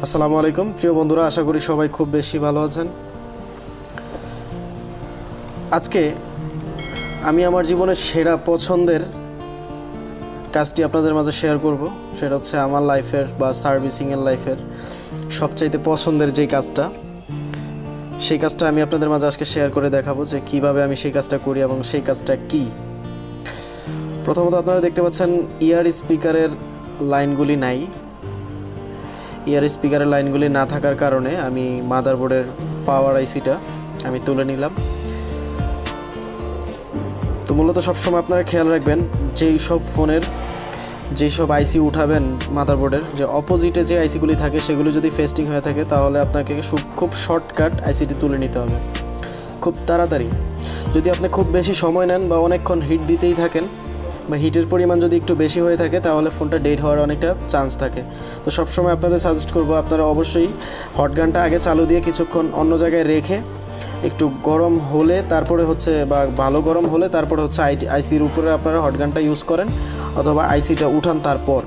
আসসালামু আলাইকুম প্রিয় বন্ধুরা, আশা করি সবাই খুব বেশি ভালো আছেন। আজকে আমি আমার জীবনের সেরা পছন্দের কাজটি আপনাদের মাঝে শেয়ার করব। সেটা হচ্ছে আমার লাইফের বা সার্ভিসিংয়ের লাইফের সবচাইতে পছন্দের যেই কাজটা, সেই কাজটা আমি আপনাদের মাঝে আজকে শেয়ার করে দেখাবো যে কিভাবে আমি সেই কাজটা করি এবং সেই কাজটা কি। প্রথমত আপনারা দেখতে পাচ্ছেন ইয়ার স্পিকারের লাইনগুলি নাই। ইয়ার স্পিকারের লাইনগুলি না থাকার কারণে আমি মাদারবোর্ডের পাওয়ার আইসিটা আমি তুলে নিলাম। তো মূলত সবসময় আপনারা খেয়াল রাখবেন যেই সব ফোনের যেই সব আইসি উঠাবেন মাদারবোর্ডের, যে অপোজিটে যে আইসিগুলি থাকে সেগুলো যদি ফেস্টিং হয়ে থাকে তাহলে আপনাকে খুব শর্টকাট আইসিটি তুলে নিতে হবে খুব তাড়াতাড়ি। যদি আপনি খুব বেশি সময় নেন বা অনেকক্ষণ হিট দিতেই থাকেন বা হিটের পরিমাণ যদি একটু বেশি হয়ে থাকে তাহলে ফোনটা ডেড হওয়ার অনেকটা চান্স থাকে। তো সবসময় আপনাদের সাজেস্ট করবো আপনারা অবশ্যই হটগানটা আগে চালু দিয়ে কিছুক্ষণ অন্য জায়গায় রেখে একটু গরম হলে তারপরে হচ্ছে বা ভালো গরম হলে তারপরে হচ্ছে আইসির উপরে আপনারা হটগানটা ইউজ করেন, অথবা আইসিটা উঠান তারপর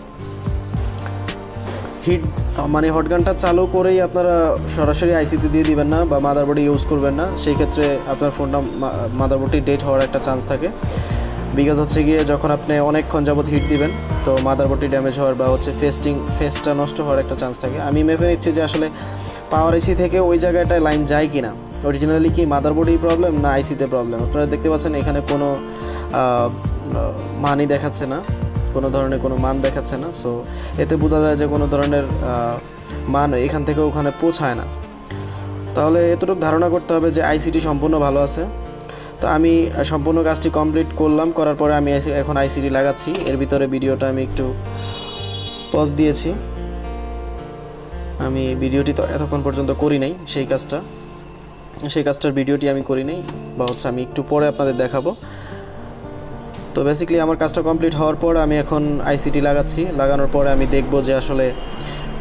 হিট মানে হটগানটা চালু করেই আপনারা সরাসরি আইসিতে দিয়ে দিবেন না বা মাদারবোর্ডে ইউজ করবেন না। সেই ক্ষেত্রে আপনার ফোনটা মাদারবোর্ডটি ডেড হওয়ার একটা চান্স থাকে। বিকজ হচ্ছে গিয়ে যখন আপনি অনেকক্ষণ যাবত হিট দিবেন তো মাদারবোর্ডটি ড্যামেজ হওয়ার বা হচ্ছে ফেসটা নষ্ট হওয়ার একটা চান্স থাকে। আমি মেপে নিচ্ছি যে আসলে পাওয়ার আইসি থেকে ওই জায়গাটায় লাইন যায় কি না, অরিজিনালি কি মাদারবোর্ডেই প্রবলেম না আইসিতে প্রবলেম। আপনারা দেখতে পাচ্ছেন এখানে কোনো মানই দেখাচ্ছে না, কোনো ধরনের কোনো মান দেখাচ্ছে না। সো এতে বোঝা যায় যে কোনো ধরনের মান এখান থেকে ওখানে পৌঁছায় না। তাহলে এতটুকু ধারণা করতে হবে যে আইসিটি সম্পূর্ণ ভালো আছে। তো আমি সম্পূর্ণ কাজটি কমপ্লিট করলাম, করার পরে আমি এখন আইসিটি লাগাচ্ছি। এর ভিতরে ভিডিওটা আমি একটু পজ দিয়েছি, আমি ভিডিওটি তো এতক্ষণ পর্যন্ত করি নাই। সেই কাজটার ভিডিওটি আমি করি নাই বা হচ্ছে আমি একটু পরে আপনাদের দেখাবো। তো বেসিক্যালি আমার কাজটা কমপ্লিট হওয়ার পর আমি এখন আইসিটি লাগাচ্ছি। লাগানোর পরে আমি দেখব যে আসলে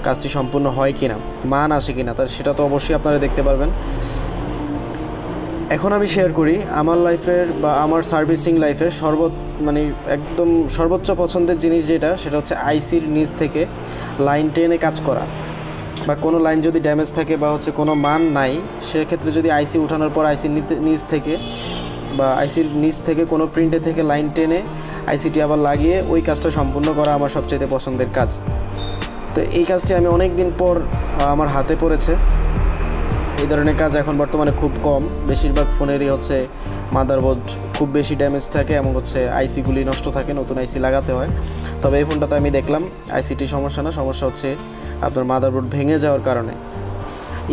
কাজটি সম্পূর্ণ হয় কিনা, মান আসে কিনা, তার সেটা তো অবশ্যই আপনারা দেখতে পারবেন। এখন আমি শেয়ার করি আমার লাইফের বা আমার সার্ভিসিং লাইফের মানে একদম সর্বোচ্চ পছন্দের জিনিস যেটা, সেটা হচ্ছে আইসির নিচ থেকে লাইন টেনে কাজ করা। বা কোনো লাইন যদি ড্যামেজ থাকে বা হচ্ছে কোনো মান নাই, সেক্ষেত্রে যদি আইসি উঠানোর পর আইসির নিচ থেকে বা আইসির নিচ থেকে কোনো প্রিন্টে থেকে লাইন টেনে আইসিটি আবার লাগিয়ে ওই কাজটা সম্পূর্ণ করা আমার সবচেয়ে পছন্দের কাজ। তো এই কাজটি আমি অনেক দিন পর আমার হাতে পড়েছে। এই ধরনের কাজ এখন বর্তমানে খুব কম, বেশিরভাগ ফোনেরই হচ্ছে মাদারবোর্ড খুব বেশি ড্যামেজ থাকে এবং হচ্ছে আইসিগুলি নষ্ট থাকে, নতুন আইসি লাগাতে হয়। তবে এই ফোনটাতে আমি দেখলাম আইসিটি সমস্যা না, সমস্যা হচ্ছে আপনার মাদারবোর্ড ভেঙে যাওয়ার কারণে।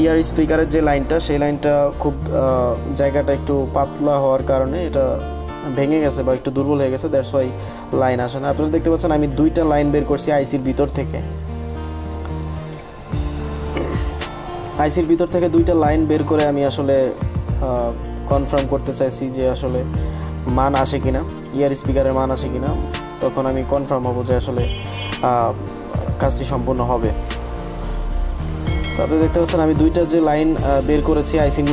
ইয়ার স্পিকারের যে লাইনটা, সেই লাইনটা খুব জায়গাটা একটু পাতলা হওয়ার কারণে এটা ভেঙে গেছে বা একটু দুর্বল হয়ে গেছে, দ্যাটস ওয়াই লাইন আসে না। আপনারা দেখতে পাচ্ছেন আমি দুইটা লাইন বের করছি আইসির ভিতর থেকে। আইসির ভিতর থেকে দুইটা লাইন বের করে আমি আসলে কনফার্ম করতে চাইছি যে আসলে মান আসে কিনা, ইয়ার স্পিকারের মান আসে কিনা। তখন আমি কনফার্ম হব যে আসলে কাজটি সম্পূর্ণ হবে। তো আপনি দেখতে পাচ্ছেন আমি দুইটা যে লাইন বের করেছি আইসির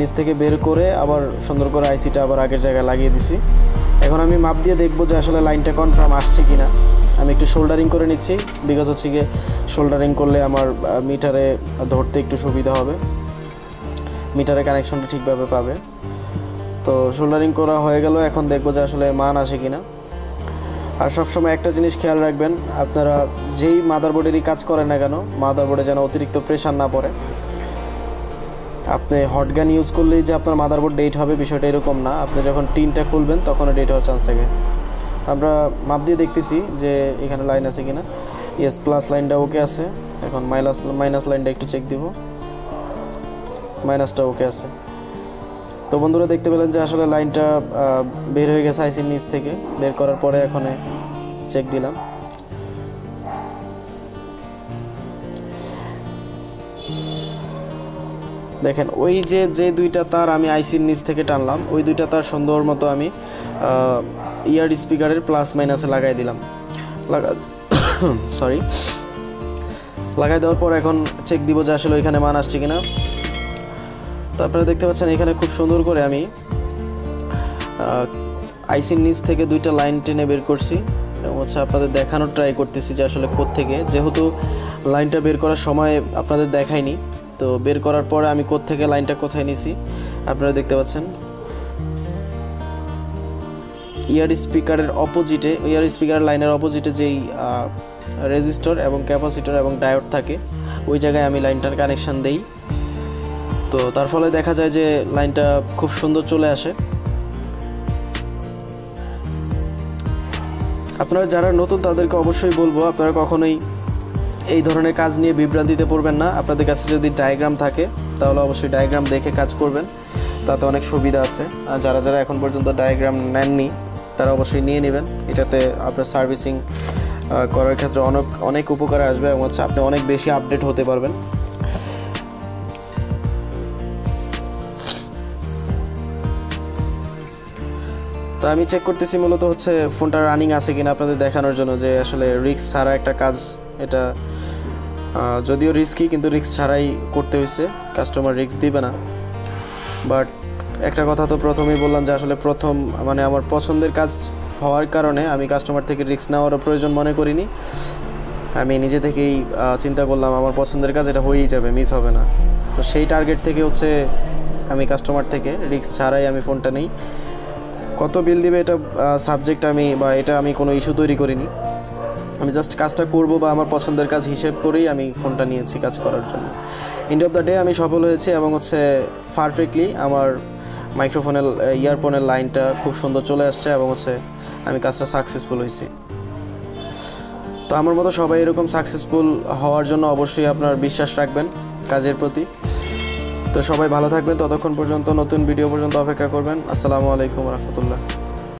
নিচ থেকে বের করে আবার সুন্দর করে আইসিটা আবার আগের জায়গায় লাগিয়ে দিছি। এখন আমি মাপ দিয়ে দেখব যে আসলে লাইনটা কনফার্ম আসছে কিনা। আমি একটু শোল্ডারিং করে নিচ্ছি, বিকজ হচ্ছে গিয়ে শোল্ডারিং করলে আমার মিটারে ধরতে একটু সুবিধা হবে, মিটারে কানেকশনটা ঠিকভাবে পাবে। তো শোল্ডারিং করা হয়ে গেল, এখন দেখব যে আসলে মান আসে কিনা। আর সবসময় একটা জিনিস খেয়াল রাখবেন, আপনারা যেই মাদারবোর্ডেরই কাজ করেন না কেন, মাদারবোর্ডে যেন অতিরিক্ত প্রেশার না পড়ে। আপনি হটগান ইউজ করলেই যে আপনার মাদারবোর্ড ডেট হবে বিষয়টা এরকম না। আপনি যখন টিনটা খুলবেন তখনও ডেট হওয়ার চান্স থাকে। আমরা মাপ দিয়ে দেখতেছি যে এখানে লাইন আছে কিনা। ইয়েস, প্লাস লাইনটা ওকে আছে। এখন মাইনাস লাইনটা একটু চেক দিব, মাইনাসটা ওকে আছে। তো বন্ধুরা দেখতে পেলেন যে আসলে লাইনটা বের হয়ে গেছে আইসির নিচ থেকে। বের করার পরে এখন চেক দিলাম। দেখেন ওই যে দুইটা তার আমি আইসির নিচ থেকে টানলাম, ওই দুইটা তার সুন্দর মতো আমি ইয়ার স্পিকারের প্লাস মাইনাসে লাগাই দিলাম। লাগাই দেওয়ার পর এখন চেক দিব যে আসলে ওইখানে মান আসছে কিনা। তো আপনারা দেখতে পাচ্ছেন এখানে খুব সুন্দর করে আমি আইসির নিচ থেকে দুইটা লাইন টেনে বের করছি এবং হচ্ছে আপনাদের দেখানোর ট্রাই করতেছি যে আসলে কোত্থেকে, যেহেতু লাইনটা বের করার সময় আপনাদের দেখাইনি, তো বের করার পরে আমি কোত্থেকে লাইনটা কোথায় নিছি আপনারা দেখতে পাচ্ছেন। ইয়ার স্পিকারের অপোজিটে, ইয়ার স্পিকারের লাইনের অপোজিটে যেই রেজিস্টর এবং ক্যাপাসিটর এবং ডায়োড থাকে ওই জায়গায় আমি লাইনটার কানেকশান দেই। তো তার ফলে দেখা যায় যে লাইনটা খুব সুন্দর চলে আসে। আপনারা যারা নতুন তাদেরকে অবশ্যই বলবো আপনারা কখনোই এই ধরনের কাজ নিয়ে বিভ্রান্তিতে পড়বেন না। আপনাদের কাছে যদি ডায়াগ্রাম থাকে তাহলে অবশ্যই ডায়াগ্রাম দেখে কাজ করবেন, তাতে অনেক সুবিধা আছে। আর যারা যারা এখন পর্যন্ত ডায়াগ্রাম নেননি তারা অবশ্যই নিয়ে নেবেন, এটাতে আপনার সার্ভিসিং করার ক্ষেত্রে অনেক উপকারে আসবে এবং হচ্ছে আপনি অনেক বেশি আপডেট হতে পারবেন। তো আমি চেক করতেছি মূলত হচ্ছে ফোনটা রানিং আছে কিনা আপনাদের দেখানোর জন্য, যে আসলে রিস্ক ছাড়া একটা কাজ এটা, যদিও রিস্কি কিন্তু রিস্ক ছাড়াই করতে হয়েছে, কাস্টমার রিস্ক দিবে না। বাট একটা কথা তো প্রথমেই বললাম যে আসলে প্রথম মানে আমার পছন্দের কাজ হওয়ার কারণে আমি কাস্টমার থেকে রিস্ক নেওয়ারও প্রয়োজন মনে করিনি। আমি নিজে থেকেই চিন্তা করলাম আমার পছন্দের কাজ এটা হয়েই যাবে, মিস হবে না। তো সেই টার্গেট থেকে হচ্ছে আমি কাস্টমার থেকে রিস্ক ছাড়াই আমি ফোনটা নিই। কত বিল দিবে এটা সাবজেক্ট এটা আমি কোনো ইস্যু তৈরি করিনি, আমি জাস্ট কাজটা করব বা আমার পছন্দের কাজ হিসেব করেই আমি ফোনটা নিয়েছি কাজ করার জন্য। এন্ড অফ দ্য ডে আমি সফল হয়েছি এবং হচ্ছে পারফেক্টলি আমার মাইক্রোফোনের ইয়ারফোনের লাইনটা খুব সুন্দর চলে আসছে এবং হচ্ছে আমি কাজটা সাকসেসফুল হয়েছি। তো আমার মতো সবাই এরকম সাকসেসফুল হওয়ার জন্য অবশ্যই আপনার বিশ্বাস রাখবেন কাজের প্রতি। তো সবাই ভালো থাকবেন, ততক্ষণ পর্যন্ত নতুন ভিডিও পর্যন্ত অপেক্ষা করবেন। আসসালামু আলাইকুম রহমতুল্লাহ।